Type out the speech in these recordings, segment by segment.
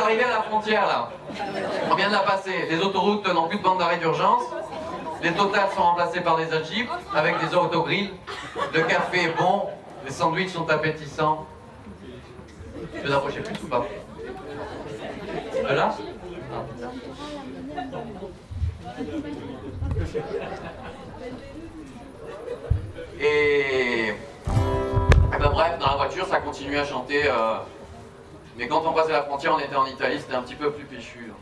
d'arriver à la frontière là. On vient de la passer. Les autoroutes n'ont plus de bande d'arrêt d'urgence. Les totales sont remplacées par des Jeep avec des autogrilles. Le café est bon. Les sandwichs sont appétissants. Tu peux t'approcher plus ou pas? Là? Et ben bref, dans la voiture, ça continue à chanter. Mais quand on passait la frontière, on était en Italie, c'était un petit peu plus péchu.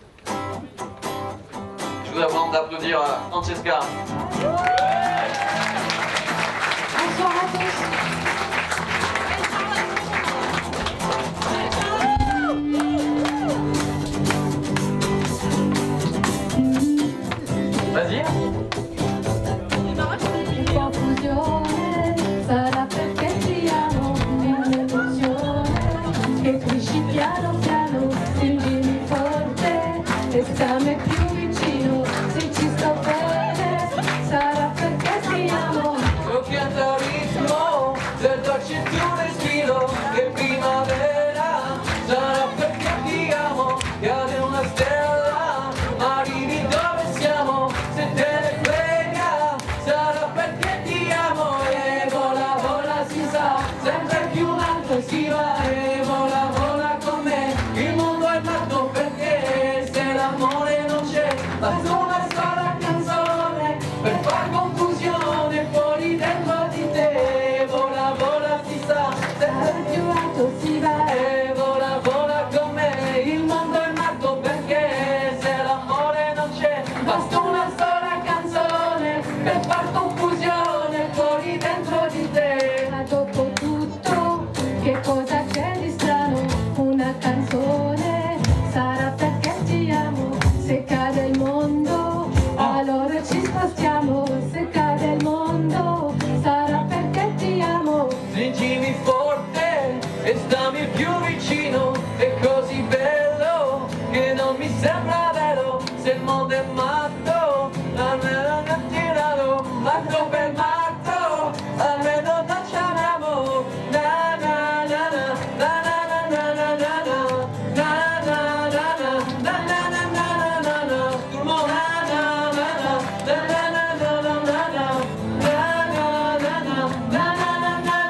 Je vous demande d'applaudir Francesca. Bonsoir à tous. Vas-y. Confusione sarà perché ti amo, un'emozione che cresci piano piano, stringimi forte e stammi più vicino, se ci sto bene sarà perché ti amo. Tocchiando il ritmo del dolce tuo respiro, che primavera sarà perché ti amo, cade una stella, arrivi dove siamo, se te ne frega, sarà perché ti amo, e vola, vola si sa, sempre più in alto si va, e vola, vola con me, il mondo è matto perché se l'amore non c'è, basta una sola canzone per far confusione fuori dentro di te, vola, vola si sa, sempre più alto si va, e vola, vola con me, il mondo è matto perché se l'amore non c'è, basta una sola canzone per far confusione fuori dentro di te. Ma dopo tutto, che cosa c'è di strano? Una canzone sarà perché ti amo. Se cade il mondo, allora ci spostiamo. Se cade il mondo, sarà perché ti amo. Stringimi forte e stammi più vicino, è così bello che non mi sembra vero, se il mondo è matto, almeno non tirato, matto per matto, almeno non ci amiamo, na na na na, na na na na na na, na na na na, na na na na na na, tout le monde, na na na na, na na na na na, na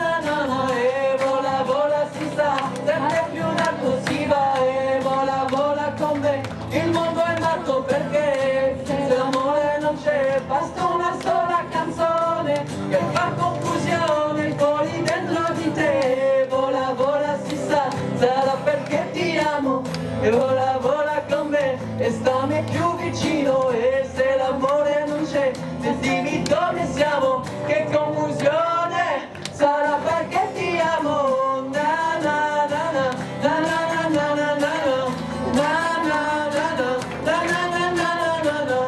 na na na, e vola, vola si sa, sempre più in alto si va, e vola, vola con me, il mondo è matto perché se l'amore non c'è, basta una sola canzone per far confusione fuori dentro di te, vola, vola si sa, sarà perché ti amo, e vola, vola con me, e stammi più vicino, e se l'amore non c'è, sentimi dove siamo, che confusione, sarà perché ti amo, na na na na, na na na na na na, na na na na, na na na na na na,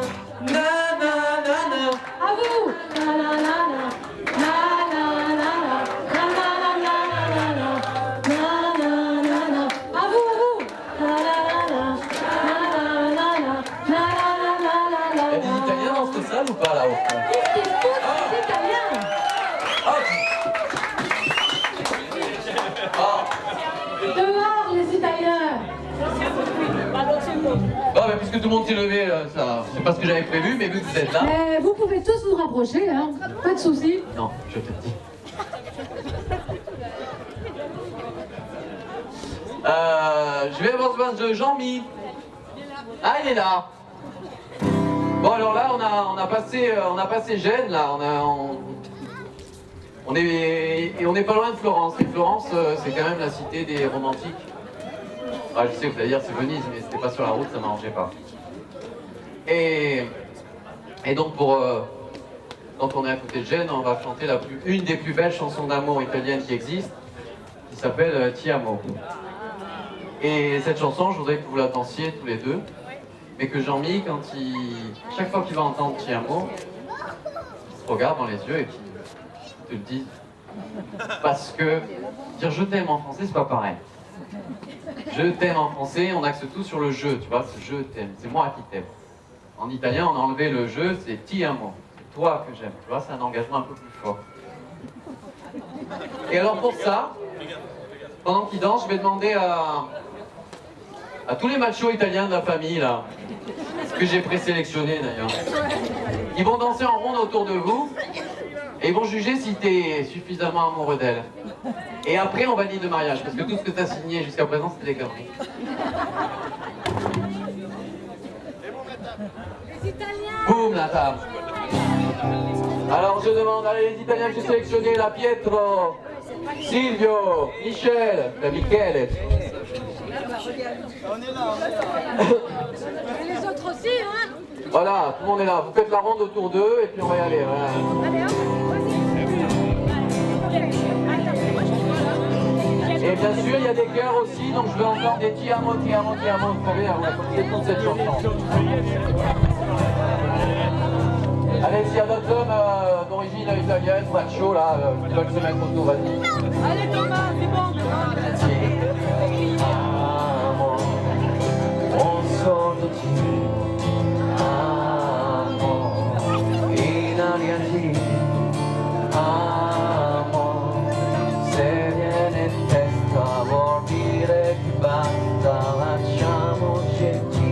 na na na na. À vous! Na na na na, na na na na, na na na na na, na na na na. À vous! Na na na na, na na na na, na na na na na. Il y a des Italiens dans cette salle ou pas là au fond? Qu'est-ce qu'ils foutent, ces Italiens? Dehors, les Italiens! Bon, mais puisque tout le monde s'est levé, ça, c'est pas ce que j'avais prévu, mais vu que vous êtes là. Mais vous pouvez tous vous rapprocher, hein? Pas de soucis. Non, je te le dis. Je vais avoir besoin de Jean-Mi. Ah, il est là. Bon, alors là, on a passé Gênes, là. On est pas loin de Florence. Et Florence, c'est quand même la cité des romantiques. Ah, je sais, vous allez dire c'est Venise, mais c'était pas sur la route, ça m'arrangeait pas. Et donc quand on est à côté de Gênes, on va chanter une des plus belles chansons d'amour italiennes qui existent, qui s'appelle Ti amo. Et cette chanson, je voudrais que vous la dansiez tous les deux, mais que Jean-Mi, chaque fois qu'il va entendre Ti amo, il se regarde dans les yeux et qu'il te le dise. Parce que dire je t'aime en français, c'est pas pareil. Je t'aime en français, on axe tout sur le je, tu vois, c'est je t'aime, c'est moi qui t'aime. En italien, on a enlevé le je, c'est ti amo, c'est toi que j'aime, tu vois, c'est un engagement un peu plus fort. Et alors pour ça, pendant qu'il danse, je vais demander à tous les machos italiens de la famille, là, que j'ai présélectionné d'ailleurs. Ils vont danser en ronde autour de vous, et ils vont juger si t'es suffisamment amoureux d'elle. Et après, on valide le mariage, parce que tout ce que t'as signé jusqu'à présent, c'était des conneries. Boum, la table. Alors je demande, allez les Italiens que j'ai sélectionnés, la Pietro, Silvio, Michel, Michele. On est là. Et les autres aussi, hein? Voilà, tout le monde est là. Vous faites la ronde autour d'eux et puis on va y aller. Voilà. Allez, hop, vas-y. Et bien sûr, il y a des chœurs aussi, donc je veux encore des ti amo, ti amo, ti amo. Vous savez, on va continuer toute cette chanson. Allez, s'il y a d'autres hommes d'origine italienne, macho, là, qui veulent se mettre autour, vas-y. Allez, Thomas, c'est bon. Amo, un solo ti amo, in aria ti amo, se viene in testa vuol dire che basta, lasciamoci ti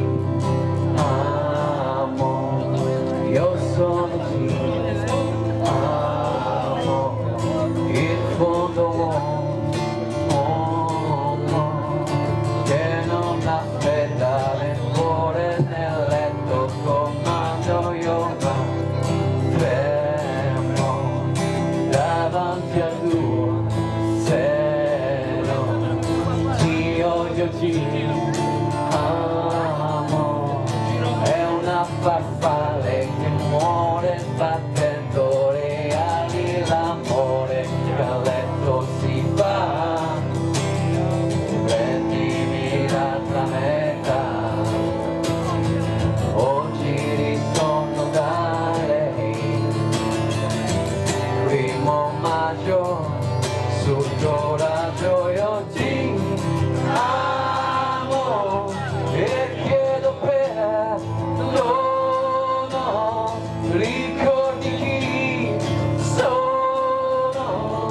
amo, io sono ti amo, in fondo che non aspetta nel cuore nel letto comando yoga fermo davanti al tuo seno ti odio ti amo è una farfalla che muore battendo le ali l'amore che a letto si fa prendimi l'altra metà, oggi ritorno da lei, primo maggio, sul tuo raggio io ti amo e chiedo perdono, ricordi chi sono,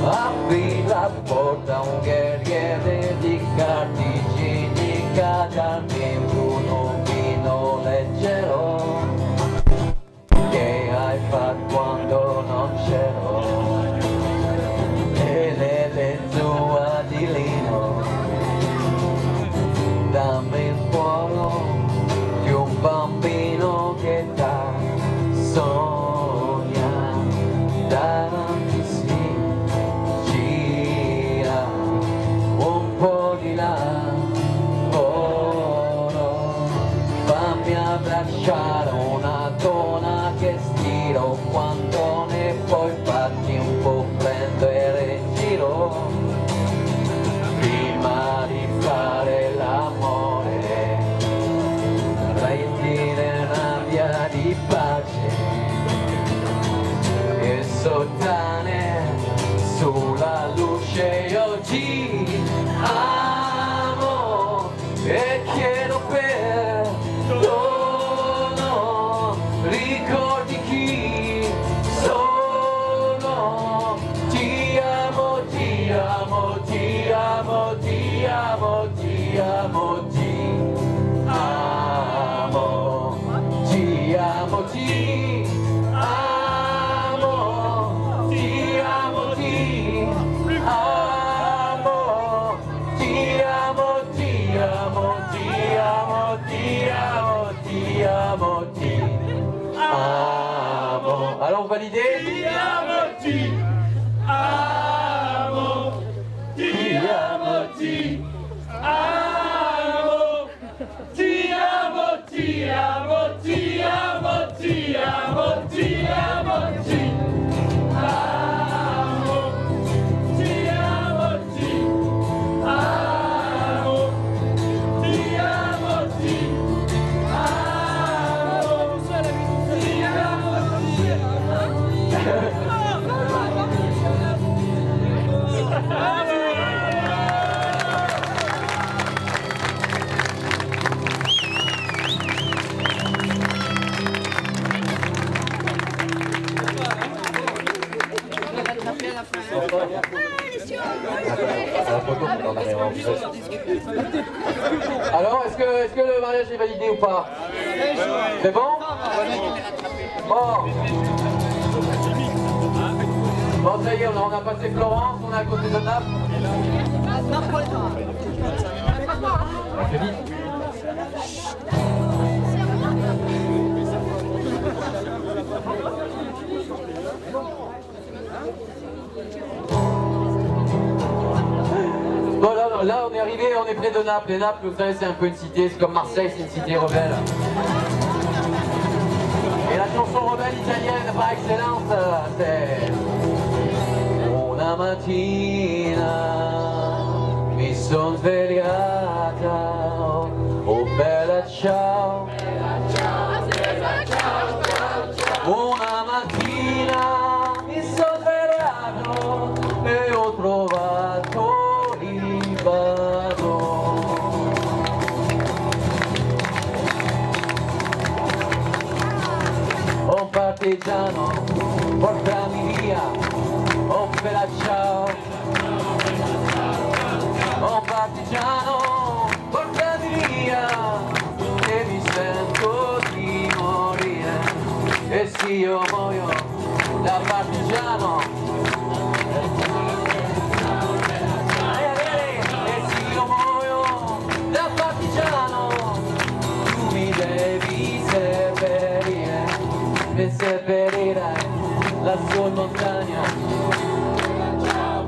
apri la porta un guerriero dedicarti cinica darmi un vino leggero che hai fatto quando non c'ero e le tue di lino dammi il cuore di un bambino che dà sogna davanti si gira un po' di là fammi abbracciare una donna che stiro quando ne puoi farti un po' prendere in giro prima di fare l'amore rendere una via di pace e sottane sulla luce io ti amo e chiedo perdono, ricordi chi sono, ti amo, ti amo, ti amo, ti amo, ti amo, ti amo, ti amo, ti amo, ti amo, ti amo, ti amo, ti amo, ti amo, ti amo, ti amo, ti amo. Alors validez. Ti amo, ti amo, ti amo, ti amo, ti amo, ti amo, ti amo, ti amo, ti amo, ti amo, ti amo, ti amo, ti amo, ti Alors est-ce que le mariage est validé ou pas? C'est bon? Bon. Bon, ça y est, on a passé Florence, on est à côté de Naples. On fait vite. Bon, là, on est arrivé, on est près de Naples. Et Naples, vous savez, c'est un peu une cité, c'est comme Marseille, c'est une cité rebelle. Et la chanson rebelle italienne par excellence, c'est Una mattina mi son svegliata, oh bella ciao. Una mattina mi son svegliato e ho trovato il vado. Oh partigiano, portami via, oh bella ciao. Oh partigiano, portami via, che mi sento di morire. E se io muoio da partigiano, e se io muoio da partigiano, tu mi devi seppellire, e seppellirai lassù in montagna.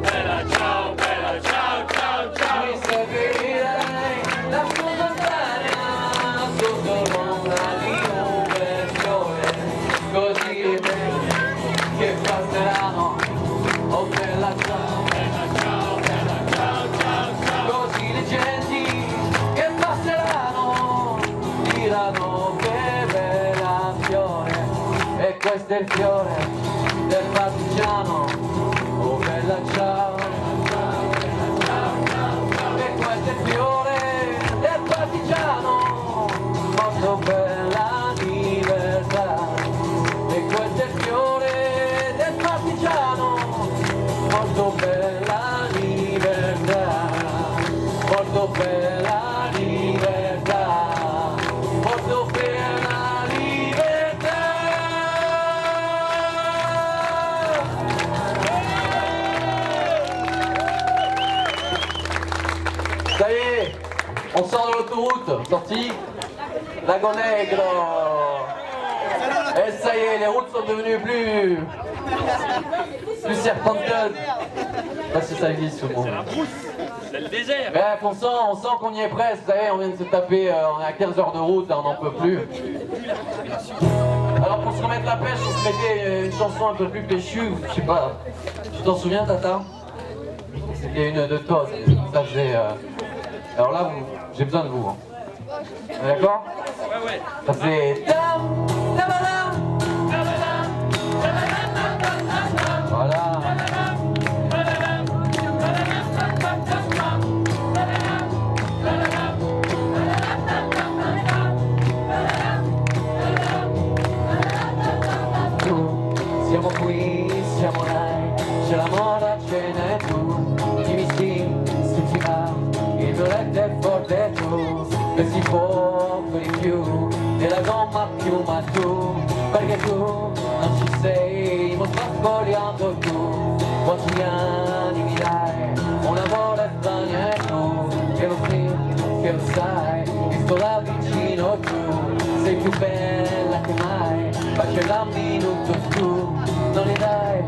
Bella ciao, bella ciao, ciao, ciao. Mi seppellirei lassù in montagna, sotto l'ombra di un bel fiore, così le belle che passeranno, oh bella ciao, così le genti che passeranno diranno che bella fiore, e questo è il fiore del partigiano, oh bella ciao, e questo è il fiore del partigiano, morto per la libertà, e questo è il fiore del partigiano, morto per la libertà, morto per la libertà, morto per la libertà. Ça y est, on sort de l'autoroute, sorti, Lago Negro. Et ça y est, les routes sont devenues plus serpenteuses. Je sais pas si ça existe ce mot. C'est le désert. Bref, on sent qu'on y est presque, vous savez, on vient de se taper, on est à 15 heures de route, là, on n'en peut plus. Alors pour se remettre la pêche, on se mettait une chanson un peu plus péchue, je sais pas, tu t'en souviens Tata? C'était une de Todd, ça faisait... Alors là, j'ai besoin de vous. Hein. D'accord? Ouais, ouais. Ça faisait... Voilà. Siamo qui, siamo là, c'è l'amore, ce n'è tu, dimmi sì, se ti va, il violetto è forte tu, che si può per di più, della gomma più ma tu, perché tu non ci sei, mo sto sfogliando tu, quanti anni mi dai, un amore strano e tu, che lo senti, che lo sai, mi sto là vicino tu, sei più bella che mai, faccia un minuto tu, non le dai,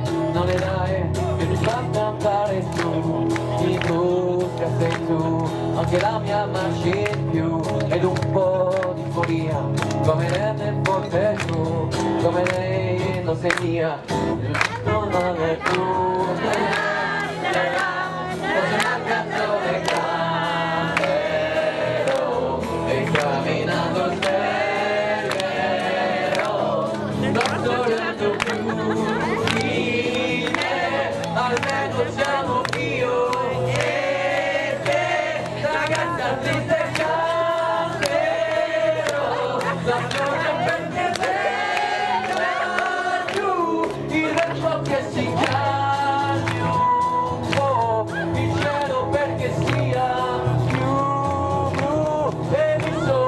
che ti fa cantare tu, in busca sei tu, anche la mia marcia in più, ed un po' di follia, come rende forte tu, come lei non sei mia, non male tu, fosse una canzone canterò, e camminando non sognando più di me, almeno siamo io e te, ragazza triste canterò, la storia perché sei tu, il vento che si calmi un po', il cielo perché sia più blu, e mi sono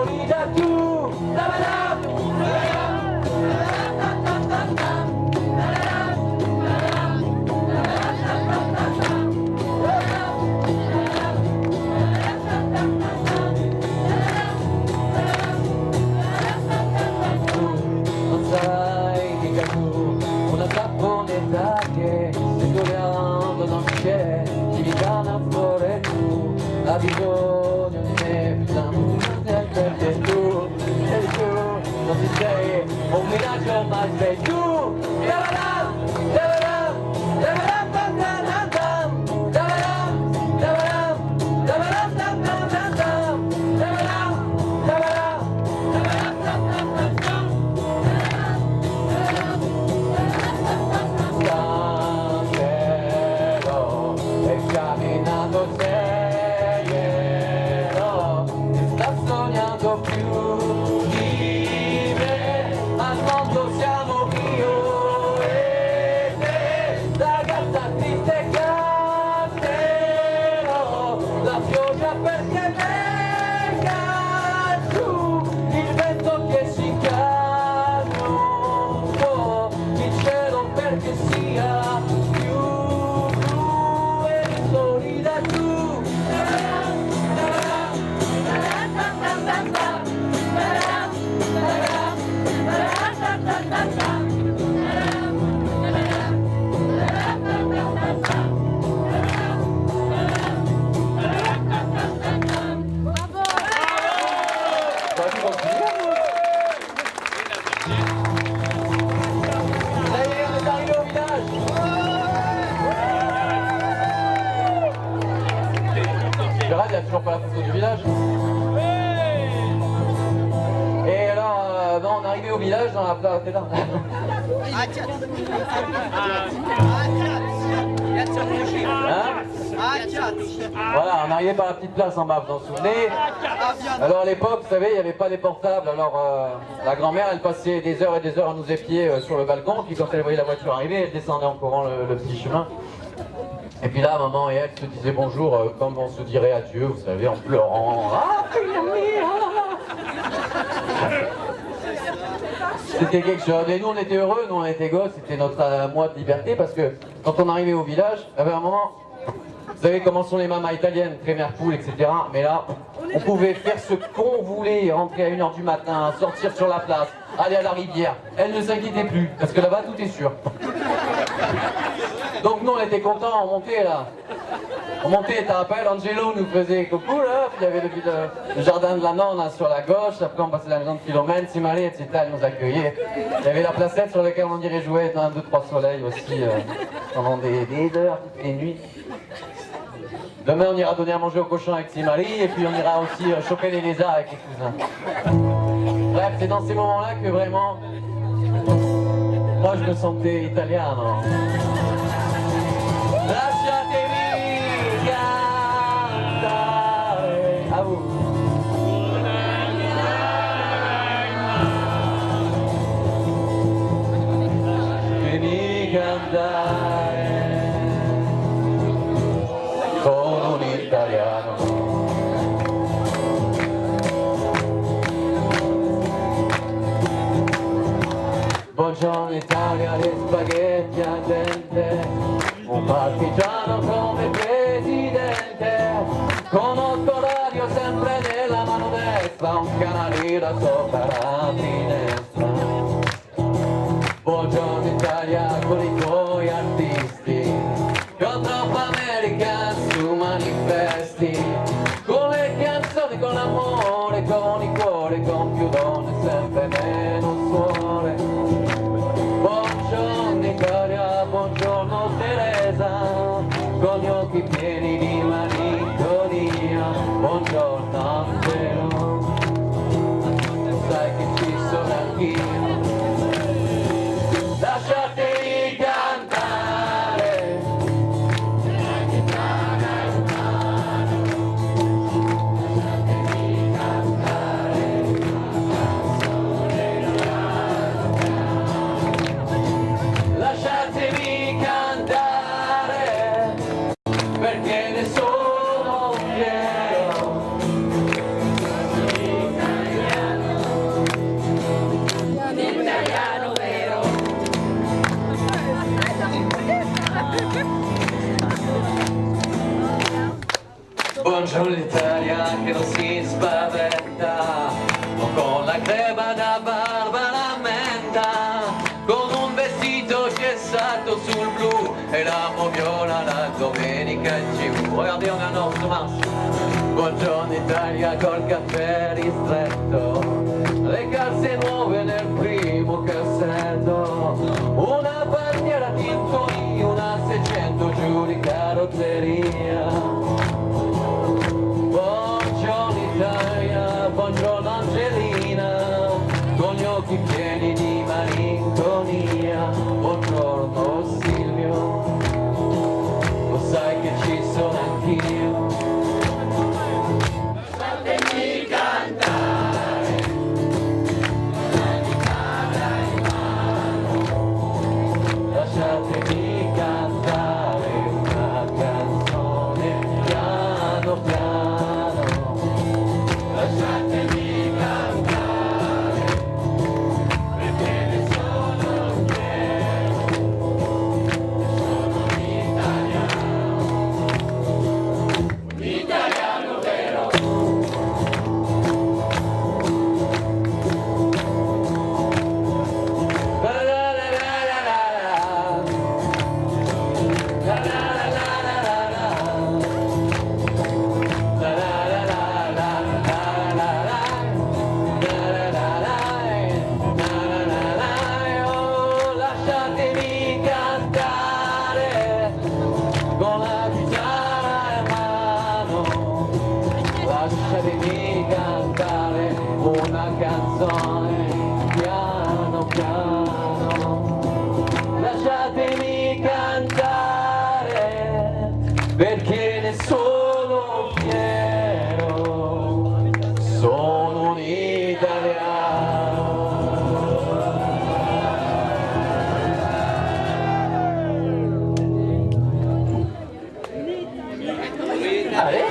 un villaggio mai sei tu. Da-da-dam, da-da-dam, da-da-dam, da-da-dam, da-da-dam, da-da-dam, da-da-dam, da-da-dam, da-da-dam, da-da-dam, Cantero, examinando il cielo, ti sta sognando più di me, al mondo siamo io e te, ragazza triste canterò, la pioggia perché venga giù, il vento che si calma, il cielo perché sia più blu e florida giù. Vas-y, continue. Ça y est, on est arrivé au village. Gérald, il n'y a toujours pas la photo du village. Et alors, non, on est arrivé au village dans la place. T'es là. Hein? Voilà, on est arrivé par la petite place en bas, vous vous en souvenez? Alors à l'époque, vous savez, il n'y avait pas des portables, alors la grand-mère, elle passait des heures et des heures à nous épier sur le balcon, puis quand elle voyait la voiture arriver, elle descendait en courant le petit chemin. Et puis là, maman et elle se disaient bonjour comme on se dirait adieu, vous savez, en pleurant. Ah, figlia mia! C'était quelque chose. Et nous, on était heureux, nous, on était gosses, c'était notre mois de liberté, parce que quand on arrivait au village, il y avait un moment, vous savez comment sont les mamas italiennes, crémer poule, etc. Mais là, on pouvait faire ce qu'on voulait, rentrer à 1h du matin, sortir sur la place, aller à la rivière. Elle ne s'inquiétait plus, parce que là-bas, tout est sûr. Donc nous, on était contents, on montait là. On montait, t'as rappelé, Angelo nous faisait coucou là, puis il y avait le jardin de la nonne sur la gauche, après on passait la maison de Philomène, Simalé, etc. Elle nous accueillait. Il y avait la placette sur laquelle on irait jouer dans 2-3 soleils aussi, pendant des heures, toutes les nuits. Demain on ira donner à manger aux cochons avec Simalé, et puis on ira aussi choper les lézards avec les cousins. Bref, c'est dans ces moments-là que vraiment, moi je me sentais italien. Lasciatemi cantare. A vous. Lasciatemi cantare con un italiano. Buongiorno Italia, le spaghetti a gente, un partigiano come presidente, con 8 radio sempre nella mano destra, un canalino sopra la finestra. Buongiorno Italia con i tuoi artisti, con troppa American su manifesti, con le canzoni, con l'amore, con il cuore, con più donne, sempre meno suore. Buongiorno Italia, buongiorno Teresa, con gli occhi pieni di malinconia. Buongiorno Angelo, sai che ci sono anch'io. Lasciatemi cantare. Lasciatemi cantare, perché ne sono fiero. Italiano vero. Buongiorno l'Italia che non si spaventa, con la crema da barba la menta, con un vestito gessato sul blu e la moviola la domenica in TV. Regardez, on est en ordre de marche. Buongiorno Italia col caffè ristretto, le calze nuove nel primo occhi pieni di malinconia. Buongiorno Silvio, lo sai che ci sono anch'io. Lasciatemi cantare, Lasciatemi cantare una canzone piano piano. lasciatemi cantare, perché ne sono fiero, sono un italiano vero. La la la la la la. La la la la la la la. La la la la la la la la. La la la la. La la la la. Oh, lasciatemi cantare con la chitarra in mano. Lasciatemi cantare una canzone piano piano. Lasciatemi cantare perché ne sono fiero, sono un italiano. Allez.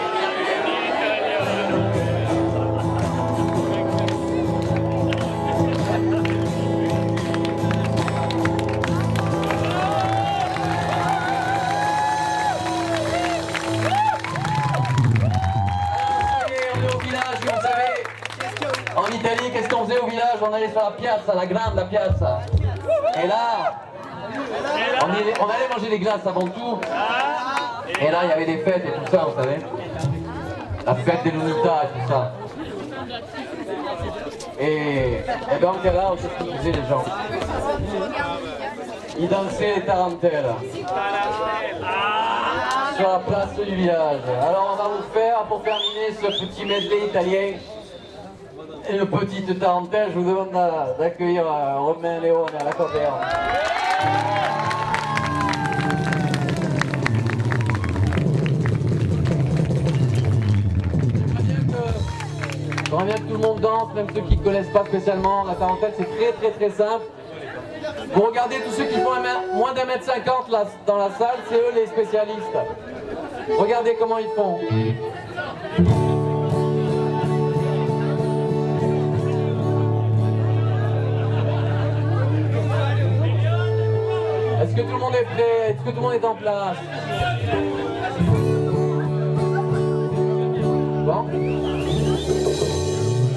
On est au village, vous savez, en Italie, qu'est-ce qu'on faisait au village? On allait sur la piazza, la grande piazza. Et là, on allait manger des glaces avant tout. Et là, il y avait des fêtes et tout ça, vous savez. La fête de l'unità et tout ça. Et donc là, on qu'est-ce qu'ils faisaient les gens? Ils dansaient les tarentelles sur la place du village. Alors on va vous faire, pour terminer ce petit medley italien, une petite tarentelle. Je vous demande d'accueillir Romain Léon à l'accordéon. J'aimerais bien que tout le monde danse, même ceux qui ne connaissent pas spécialement. La tarentelle, c'est très simple. Vous regardez tous ceux qui font moins d'un mètre 50 là, dans la salle, c'est eux les spécialistes. Regardez comment ils font. Est-ce que tout le monde est prêt? Est-ce que tout le monde est en place? Bon.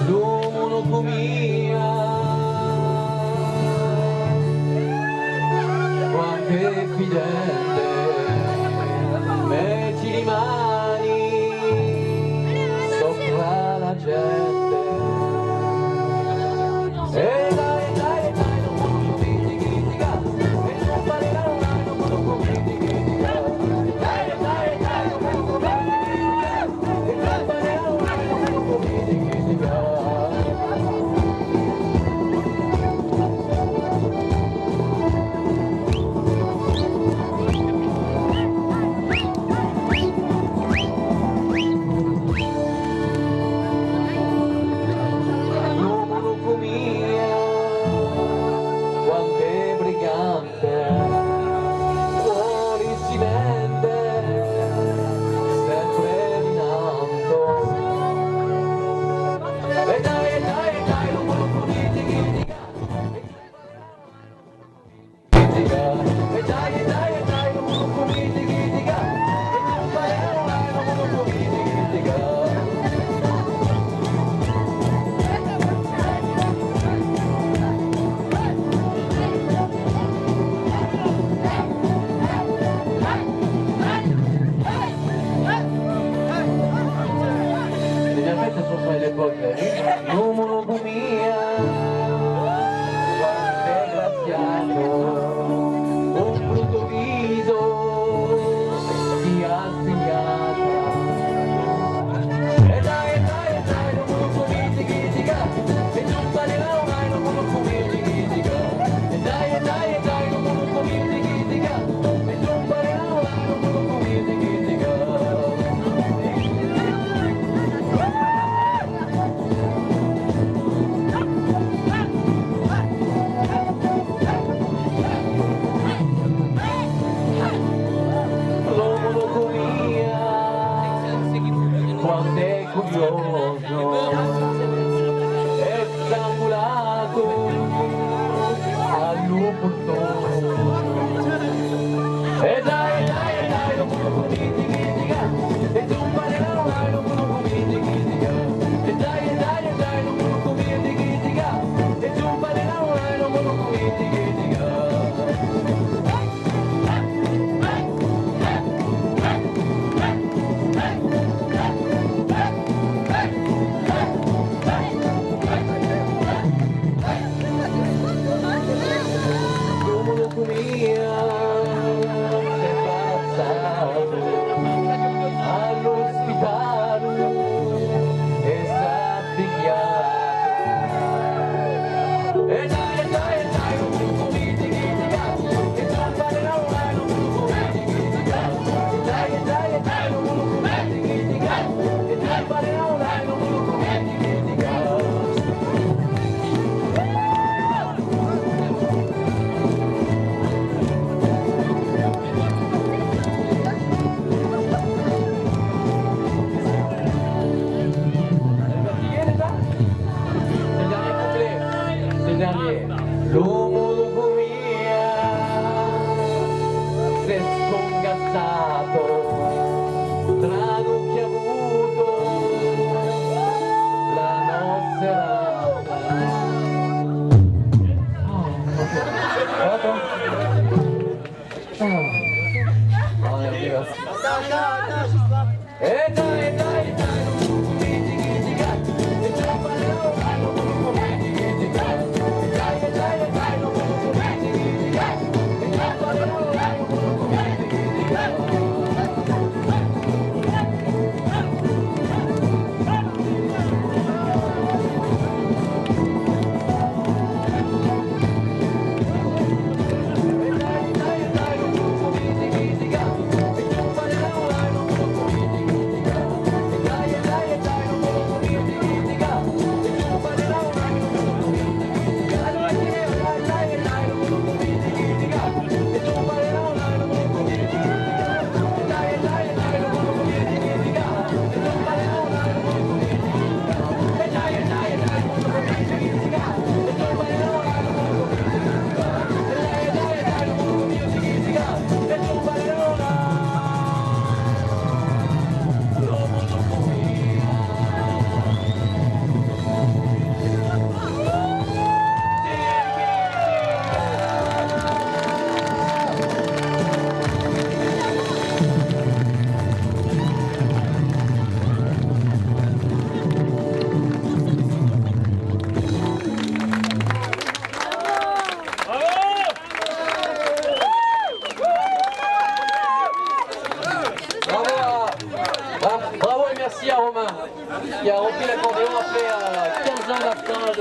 L'onomia, quante fidente, metti le mani sopra la gente. E dai, dai, dai, non posso criticare, e non parlerò mai, non posso criticare. Bravo et merci à Romain qui a repris l'accordéon après 15 ans d'absence.